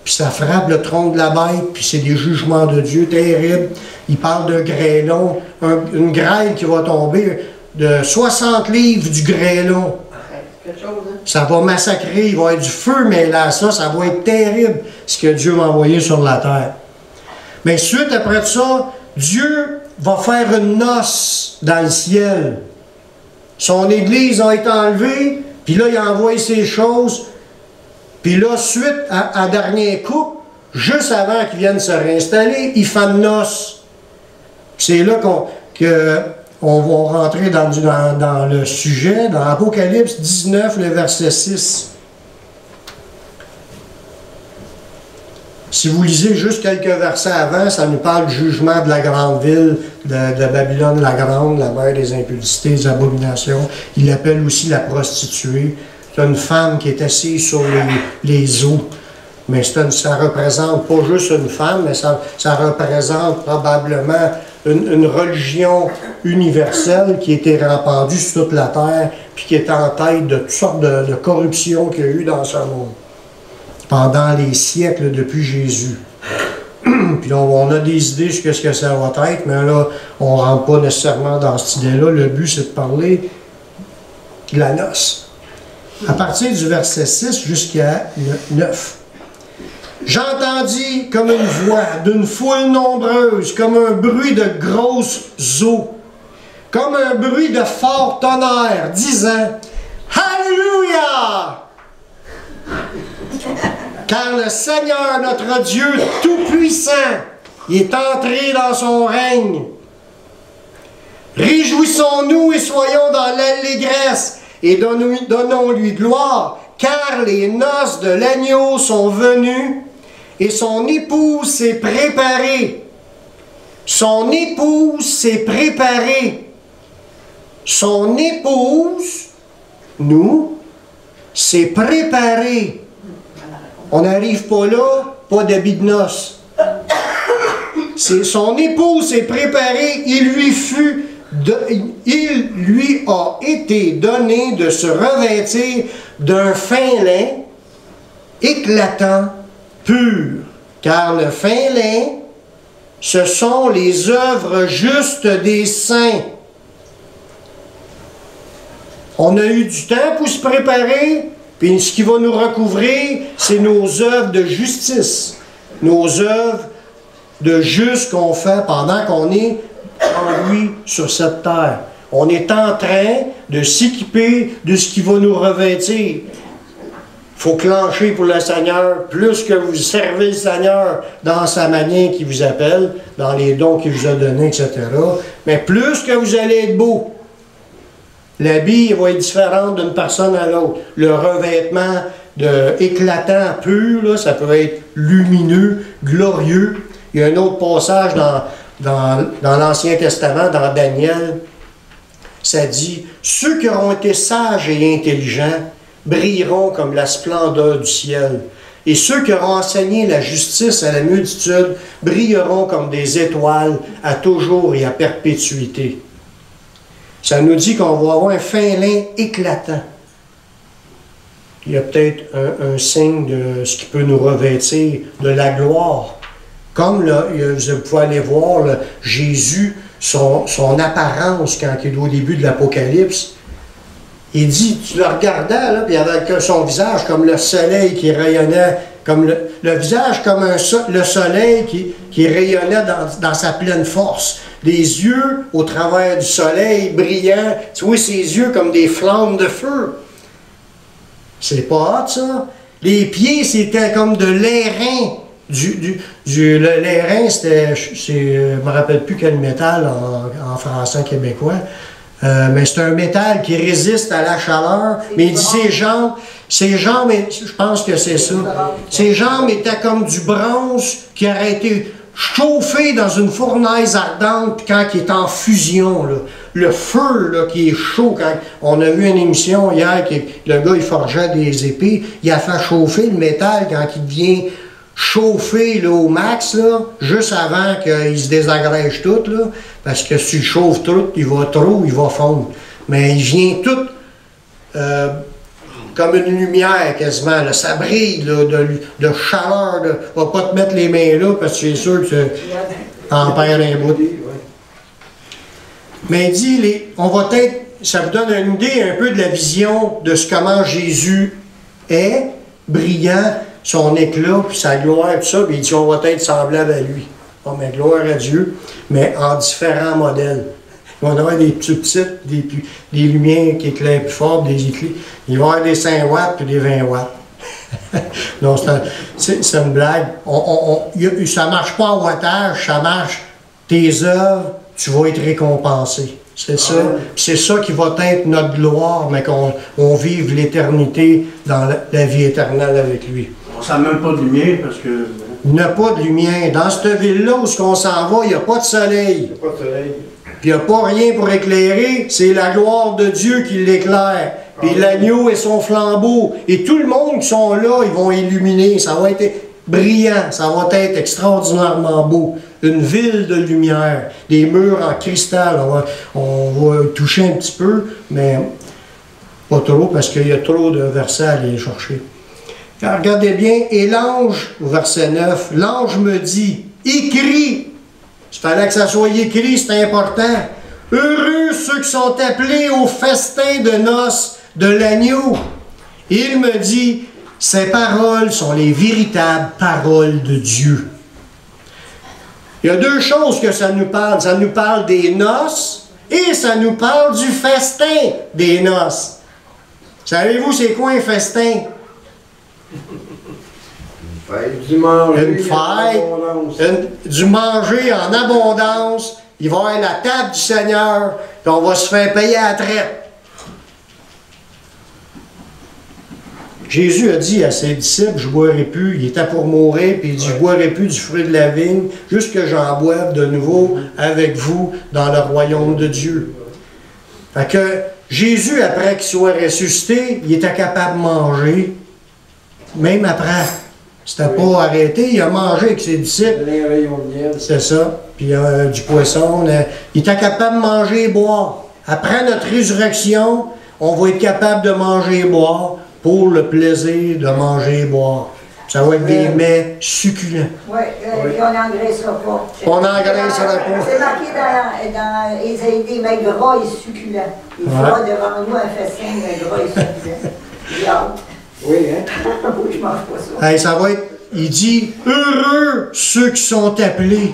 S1: puis ça frappe le tronc de la bête, puis c'est des jugements de Dieu terribles. Il parle d'un grêlon, une grêle qui va tomber, de 60 livres du grêlon. Ça va massacrer, il va y avoir du feu, mais là, ça va être terrible, ce que Dieu va envoyer sur la terre. Mais suite après ça, Dieu va faire une noce dans le ciel. Son Église a été enlevée, puis là, il a envoyé ces choses. Puis là, suite à dernier couple, juste avant qu'ils viennent se réinstaller, ils font de noces. C'est là qu'on va rentrer dans le sujet, dans Apocalypse 19, le verset 6. Si vous lisez juste quelques versets avant, ça nous parle du jugement de la grande ville, de Babylone la grande, la mère des impudicités, des abominations. Il l'appelle aussi la prostituée. C'est une femme qui est assise sur les eaux. Mais ça représente pas juste une femme, mais ça représente probablement une religion universelle qui a été répandue sur toute la terre, puis qui est en tête de toutes sortes de corruptions qu'il y a eu dans ce monde pendant les siècles depuis Jésus. Puis là, on a des idées sur ce que ça va être, mais là, on ne rentre pas nécessairement dans cette idée-là. Le but, c'est de parler de la noce. À partir du verset 6 jusqu'à 9. J'entendis comme une voix d'une foule nombreuse, comme un bruit de grosses eaux, comme un bruit de fort tonnerre, disant « Alléluia! Car le Seigneur, notre Dieu Tout-Puissant, est entré dans son règne. Réjouissons-nous et soyons dans l'allégresse, et donnons-lui gloire, car les noces de l'agneau sont venues, et son épouse s'est préparée. Son épouse s'est préparée. Son épouse, nous, s'est préparée. On n'arrive pas là, pas d'habit de noces. Son épouse s'est préparée, il lui a été donné de se revêtir d'un fin lin éclatant, pur, car le fin lin, ce sont les œuvres justes des saints. On a eu du temps pour se préparer, puis ce qui va nous recouvrir, c'est nos œuvres de justice, nos œuvres de juste qu'on fait pendant qu'on est en lui sur cette terre. On est en train de s'équiper de ce qui va nous revêtir. Il faut clencher pour le Seigneur, plus que vous servez le Seigneur dans sa manière qui vous appelle, dans les dons qu'il vous a donnés, etc. Mais plus que vous allez être beau. L'habit va être différent d'une personne à l'autre. Le revêtement éclatant, pur, là, ça peut être lumineux, glorieux. Il y a un autre passage dans l'Ancien Testament, dans Daniel, ça dit « Ceux qui auront été sages et intelligents brilleront comme la splendeur du ciel. Et ceux qui auront enseigné la justice à la multitude brilleront comme des étoiles à toujours et à perpétuité. » Ça nous dit qu'on va avoir un fin lin éclatant. Il y a peut-être un signe de ce qui peut nous revêtir, de la gloire. Comme là, vous pouvez aller voir là, Jésus, son apparence quand il est au début de l'Apocalypse. Il dit, tu le regardais, là, puis avec son visage comme le soleil qui rayonnait, comme le visage comme le soleil qui rayonnait dans sa pleine force. Des yeux au travers du soleil brillants, tu vois ses yeux comme des flammes de feu. C'est pas hot, ça? Les pieds, c'était comme de l'airain. L'airain, je ne me rappelle plus quel métal en français québécois. Mais c'est un métal qui résiste à la chaleur. Mais il dit ses jambes, je pense que c'est ça. Ses jambes étaient comme du bronze qui aurait été chauffé dans une fournaise ardente, puis quand il est en fusion, là, le feu là, qui est chaud, quand on a vu une émission hier, le gars il forgeait des épées, il a fait chauffer le métal quand il devient chauffé là, au max, là, juste avant qu'il se désagrège tout, là, parce que si tu le chauffes tout, il va fondre. Mais il vient tout comme une lumière quasiment, là, ça brille là, de chaleur. Là. Va pas te mettre les mains là parce que c'est sûr que tu en perds un bout. Mais il dit, on va être, ça vous donne une idée un peu de la vision de comment Jésus est, brillant, son éclat, puis sa gloire, tout ça, puis il dit on va être semblable à lui. Oh, mais gloire à Dieu, mais en différents modèles. Il va y avoir des petites, des lumières qui éclairent plus fort, il va y avoir des 5 watts puis des 20 watts. Non, c'est une blague. Ça ne marche pas en wattage, ça marche. Tes œuvres, tu vas être récompensé. C'est ça. C'est ça qui va être notre gloire, mais qu'on vive l'éternité dans la vie éternelle avec lui.
S4: On ne sent même pas de lumière parce que...
S1: Il n'y a pas de lumière. Dans cette ville-là où on s'en va, il n'y a pas de soleil.
S3: Il n'y a pas de soleil.
S1: Puis il n'y a pas rien pour éclairer, c'est la gloire de Dieu qui l'éclaire. Puis l'agneau et son flambeau. Et tout le monde qui sont là, ils vont illuminer. Ça va être brillant, ça va être extraordinairement beau. Une ville de lumière, des murs en cristal. On va toucher un petit peu, mais pas trop parce qu'il y a trop de versets à aller chercher. Alors, regardez bien, et l'ange, au verset 9, l'ange me dit, écris. Il fallait que ça soit écrit, c'est important. Heureux ceux qui sont appelés au festin de noces de l'agneau. Il me dit, ces paroles sont les véritables paroles de Dieu. Il y a deux choses que ça nous parle. Ça nous parle des noces et ça nous parle du festin des noces. Savez-vous c'est quoi un festin?
S3: Du manger,
S1: Une fête, du manger en abondance. Il va y avoir la table du Seigneur, puis on va se faire payer à la traite. Jésus a dit à ses disciples, je ne boirai plus, il était pour mourir, puis il dit, je ne boirai plus du fruit de la vigne, juste que j'en boive de nouveau avec vous dans le royaume de Dieu. Fait que Jésus, après qu'il soit ressuscité, il était capable de manger, même après. C'était pas arrêté, il a mangé avec ses disciples. C'est ça. Puis du poisson. Il était capable de manger et boire. Après notre résurrection, on va être capable de manger et boire pour le plaisir de manger et boire. Ça va être des mets succulents.
S2: Oui, et on n'engraissera pas.
S1: On n'engraissera pas.
S2: C'est marqué dans Ésaïe, mais gras et succulent. Il fera devant nous un festin de gras et succulent. J'ai hâte.
S3: Oui, hein?
S2: Oui, je mange pas ça.
S1: Hey, ça va être, il dit, heureux ceux qui sont appelés.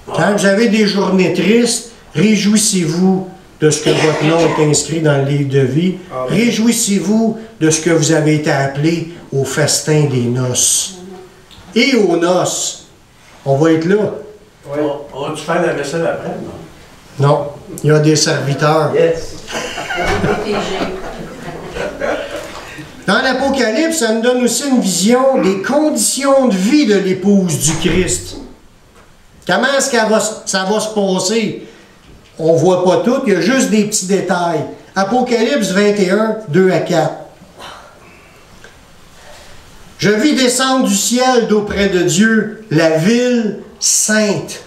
S1: Quand vous avez des journées tristes, réjouissez-vous de ce que votre nom est inscrit dans le livre de vie. Réjouissez-vous de ce que vous avez été appelé au festin des noces. Et aux noces. On va être là.
S3: Oui.
S4: On va-tu faire la vaisselle après? Non?
S1: Non, il y a des serviteurs.
S4: Yes!
S1: Dans l'Apocalypse, ça nous donne aussi une vision des conditions de vie de l'épouse du Christ. Comment est-ce que ça va se passer? On ne voit pas tout, il y a juste des petits détails. Apocalypse 21, 2 à 4. Je vis descendre du ciel d'auprès de Dieu la ville sainte.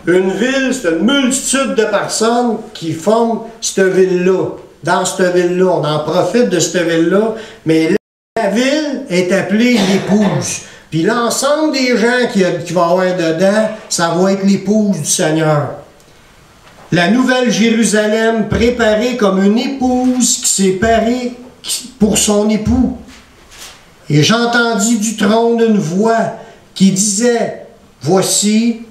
S1: Une ville, c'est une multitude de personnes qui forment cette ville-là. Dans cette ville-là, on en profite de cette ville-là, mais la ville est appelée l'épouse. Puis l'ensemble des gens qui va y avoir dedans, ça va être l'épouse du Seigneur. La nouvelle Jérusalem préparée comme une épouse qui s'est parée pour son époux. Et j'entendis du trône une voix qui disait, voici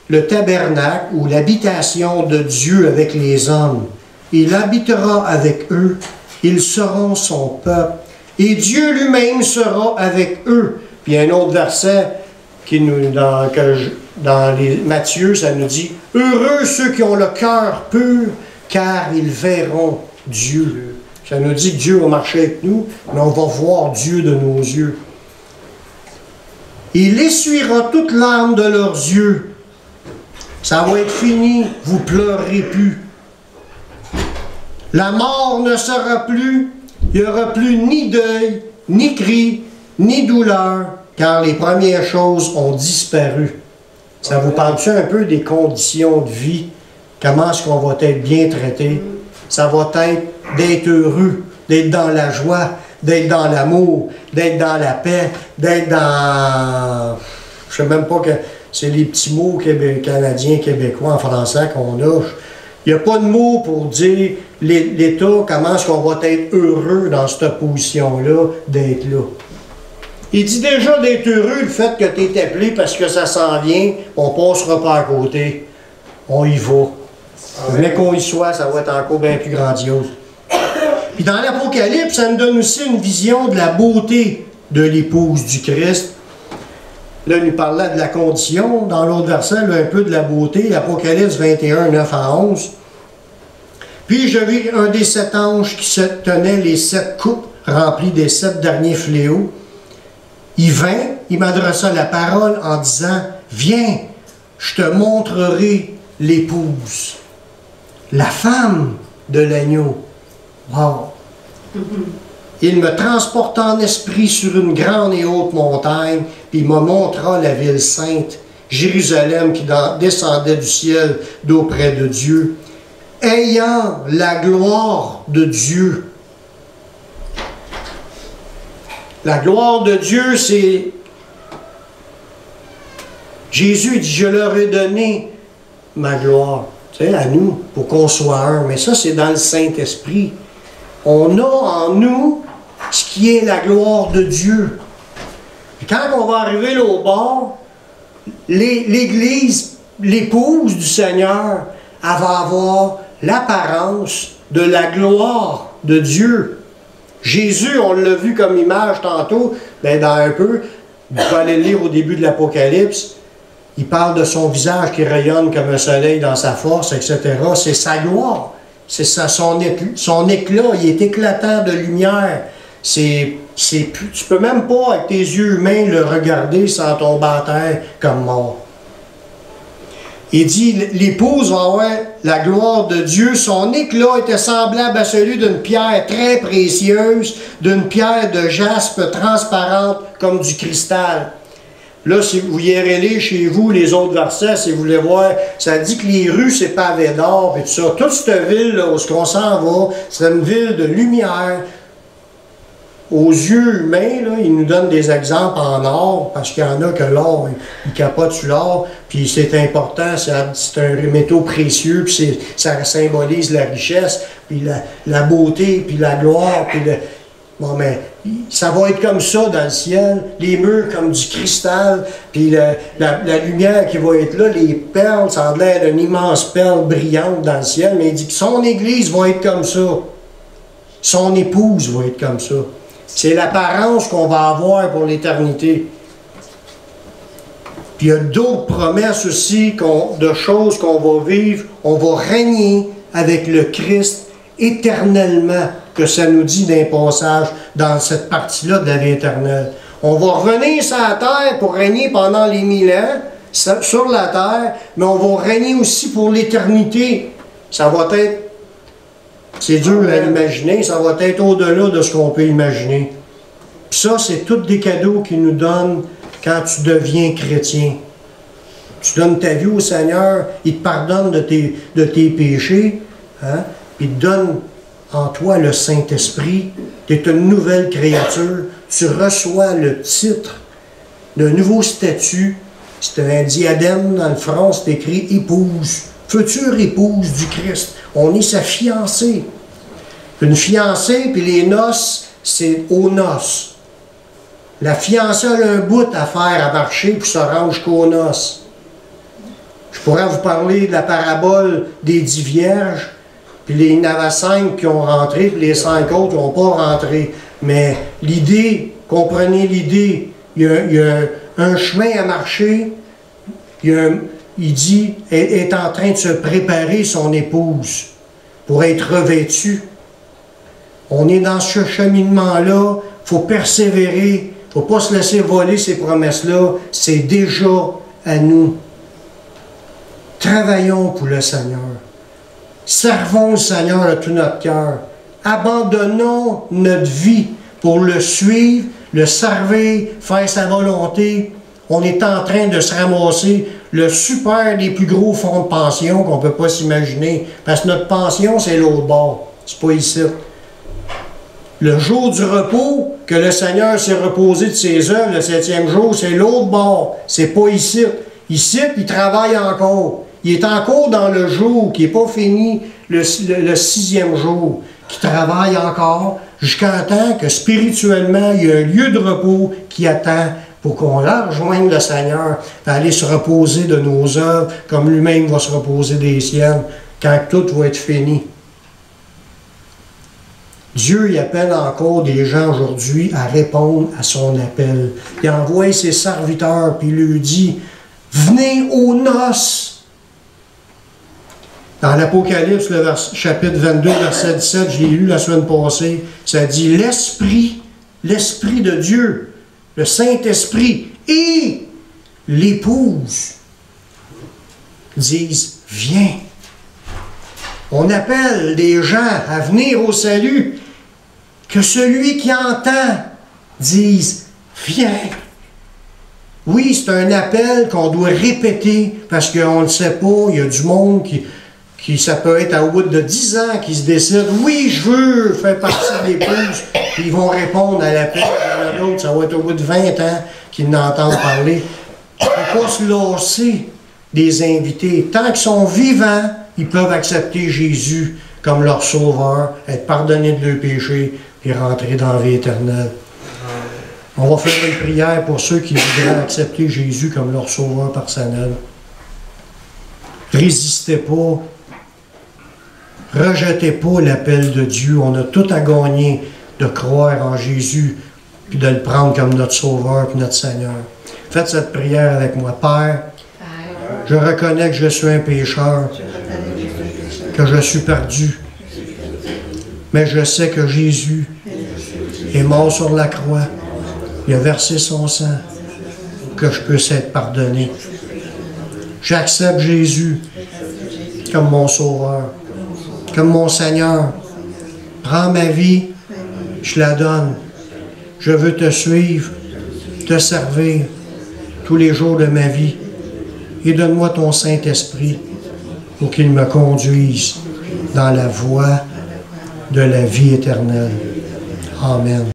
S1: le tabernacle ou l'habitation de Dieu avec les hommes. Il habitera avec eux, ils seront son peuple, et Dieu lui-même sera avec eux. Puis il y a un autre verset qui dans les Matthieu, ça nous dit « Heureux ceux qui ont le cœur pur, car ils verront Dieu. » Ça nous dit que Dieu va marcher avec nous, mais on va voir Dieu de nos yeux. Il essuiera toutes larmes de leurs yeux. Ça va être fini, vous pleurerez plus. La mort ne sera plus, il n'y aura plus ni deuil, ni cri, ni douleur, car les premières choses ont disparu. Ça vous parle-tu un peu des conditions de vie? Comment est-ce qu'on va être bien traité? Ça va être d'être heureux, d'être dans la joie, d'être dans l'amour, d'être dans la paix, d'être dans... Je ne sais même pas que c'est les petits mots canadiens, québécois, en français qu'on a. Il n'y a pas de mots pour dire l'État, comment est-ce qu'on va être heureux dans cette position-là, d'être là. Il dit déjà d'être heureux, le fait que tu es appelé parce que ça s'en vient, on ne passera pas à côté. On y va. Mais qu'on y soit, ça va être encore bien plus grandiose. Puis dans l'Apocalypse, ça nous donne aussi une vision de la beauté de l'épouse du Christ. Là, il nous parlait de la condition. Dans l'autre verset, là, un peu de la beauté. Apocalypse 21, 9 à 11. Puis je vis un des 7 anges qui se tenait les 7 coupes remplies des 7 derniers fléaux. Il vint, il m'adressa la parole en disant, « Viens, je te montrerai l'épouse, la femme de l'agneau. » Wow! Il me transporta en esprit sur une grande et haute montagne, puis il me montra la ville sainte, Jérusalem, qui descendait du ciel d'auprès de Dieu, ayant la gloire de Dieu. La gloire de Dieu, c'est... Jésus dit, je leur ai donné ma gloire, tu sais, à nous, pour qu'on soit un. Mais ça, c'est dans le Saint-Esprit. On a en nous ce qui est la gloire de Dieu. Et quand on va arriver là au bord, l'Église, l'épouse du Seigneur, elle va avoir l'apparence de la gloire de Dieu. Jésus, on l'a vu comme image tantôt, ben dans un peu, vous pouvez aller le lire au début de l'Apocalypse, il parle de son visage qui rayonne comme un soleil dans sa force, etc. C'est sa gloire. C'est son éclat, il est éclatant de lumière. Tu peux même pas, avec tes yeux humains, le regarder sans tomber à terre comme mort. Il dit, l'épouse va avoir la gloire de Dieu. Son éclat était semblable à celui d'une pierre très précieuse, d'une pierre de jaspe transparente comme du cristal. Là, si vous irez lire chez vous les autres versets, si vous voulez voir, ça dit que les rues, c'est pavé d'or, et tout ça. Toute cette ville-là, où on s'en va, c'est une ville de lumière. Aux yeux humains, là, ils nous donnent des exemples en or, parce qu'il y en a que l'or, ils capotent sur l'or, puis c'est important, c'est un métaux précieux, puis ça symbolise la richesse, puis la beauté, puis la gloire, puis bon, mais ça va être comme ça dans le ciel, les murs comme du cristal, puis la lumière qui va être là, les perles, ça a l'air d'une immense perle brillante dans le ciel, mais il dit que son église va être comme ça. Son épouse va être comme ça. C'est l'apparence qu'on va avoir pour l'éternité. Puis il y a d'autres promesses aussi de choses qu'on va vivre. On va régner avec le Christ éternellement, que ça nous dit d'un passage dans cette partie-là de la vie éternelle. On va revenir sur la terre pour régner pendant les 1000 ans, sur la terre, mais on va régner aussi pour l'éternité. Ça va être, c'est dur à imaginer, ça va être au-delà de ce qu'on peut imaginer. Puis ça, c'est tous des cadeaux qu'il nous donne quand tu deviens chrétien. Tu donnes ta vie au Seigneur, il te pardonne de tes péchés, hein? Puis il te donne en toi le Saint-Esprit, tu es une nouvelle créature, tu reçois le titre, le nouveau statut, c'est un diadème dans le front, c'est écrit épouse, future épouse du Christ, on est sa fiancée. Une fiancée, puis les noces, c'est aux noces. La fiancée a un bout à faire, à marcher, puis se rend jusqu'aux noces. Je pourrais vous parler de la parabole des 10 vierges, puis il y en avait 5 qui ont rentré, puis les 5 autres n'ont pas rentré. Mais l'idée, comprenez l'idée, il y a un chemin à marcher, il dit, est en train de se préparer son épouse pour être revêtue. On est dans ce cheminement-là, il faut persévérer, il ne faut pas se laisser voler ces promesses-là, c'est déjà à nous. Travaillons pour le Seigneur. Servons le Seigneur de tout notre cœur. Abandonnons notre vie pour le suivre, le servir, faire sa volonté. On est en train de se ramasser le super des plus gros fonds de pension qu'on ne peut pas s'imaginer. Parce que notre pension, c'est l'autre bord. C'est pas ici. Le jour du repos, que le Seigneur s'est reposé de ses œuvres, le 7e jour, c'est l'autre bord. C'est pas ici. Ici, il travaille encore. Il est encore dans le jour qui n'est pas fini, le 6e jour, qui travaille encore jusqu'à temps que spirituellement, il y a un lieu de repos qui attend pour qu'on la rejoigne le Seigneur, et aller se reposer de nos œuvres, comme lui-même va se reposer des siennes, quand tout va être fini. Dieu il appelle encore des gens aujourd'hui à répondre à son appel. Il envoie ses serviteurs, puis il lui dit, « Venez aux noces! » Dans l'Apocalypse, le chapitre 22, verset 17, je l'ai lu la semaine passée, ça dit, « L'Esprit de Dieu, le Saint-Esprit et l'épouse disent, « Viens! » On appelle des gens à venir au salut, que celui qui entend dise « Viens ». Oui, c'est un appel qu'on doit répéter parce qu'on ne le sait pas. Il y a du monde qui ça peut être à bout de 10 ans qui se décide « Oui, je veux faire partie de l'épouse ». Puis ils vont répondre à l'appel. Il y en a d'autres, ça va être au bout de 20 ans qu'ils n'entendent parler. Il ne faut pas se lasser des invités. Tant qu'ils sont vivants, ils peuvent accepter Jésus comme leur sauveur, être pardonnés de leurs péchés et rentrer dans la vie éternelle. On va faire une prière pour ceux qui voudraient accepter Jésus comme leur sauveur personnel. Résistez pas. Rejetez pas l'appel de Dieu. On a tout à gagner de croire en Jésus puis de le prendre comme notre sauveur et notre Seigneur. Faites cette prière avec moi. Père, je reconnais que je suis un pécheur, que je suis perdu. Mais je sais que Jésus est mort sur la croix. Il a versé son sang pour que je puisse être pardonné. J'accepte Jésus comme mon sauveur, comme mon Seigneur. Prends ma vie, je la donne. Je veux te suivre, te servir tous les jours de ma vie. Et donne-moi ton Saint-Esprit pour qu'il me conduise dans la voie de la vie éternelle. Amen.